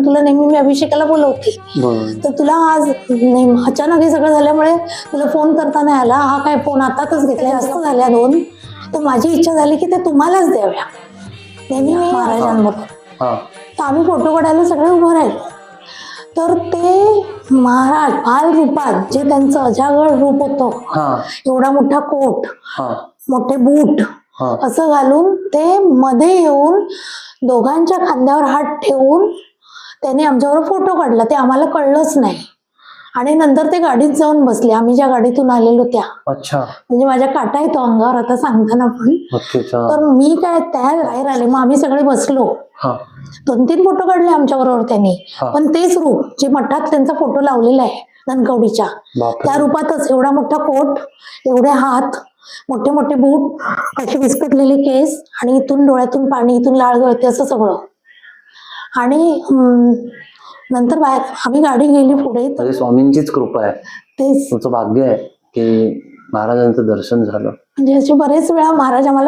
तुला नेहमी मी अभिषेकाला बोलवते, तर तुला आज अचानक हे सगळं झाल्यामुळे तुला फोन करता नाही आला. हा काय फोन आताच घेतला, जास्त झाल्या 2. तर माझी इच्छा झाली की ते तुम्हालाच द्याव्या नेहमी महाराजांबरोबर. तर आम्ही फोटो काढायला सगळे उभं राहिलो. तर ते महाराज बाल रूपात, जे त्यांचं अजागळ रूप होतं, एवढा मोठा कोट, मोठे बूट असं घालून ते मध्ये येऊन दोघांच्या खांद्यावर हात ठेवून त्याने आमच्यावर फोटो काढला. ते आम्हाला कळलंच नाही. आणि नंतर ते गाडीत जाऊन बसले, आम्ही ज्या गाडीतून आलेलो त्या. अच्छा. म्हणजे माझ्या काटा येतो अंगावर आता सांगताना पण. तर मी काय त्या बाहेर आले, मग आम्ही सगळे बसलो. 2-3 फोटो काढले आमच्या बरोबर त्यांनी. पण तेच रूप जे मठात त्यांचा फोटो लावलेला आहे धनकवडीच्या, त्या रूपातच एवढा मोठा कोट, एवढे हात, मोठे मोठे बूट, अशी विस्कटलेले केस, आणि इथून डोळ्यातून पाणी, इथून लाळ गळते, असं सगळं. आणि नंतर बाहेर आम्ही गाडी गेली पुढे. तर स्वामींचीच कृपा आहे, तेच तुमचं भाग्य आहे की महाराजांचं दर्शन झालं. म्हणजे असे बरेच वेळा महाराज आम्हाला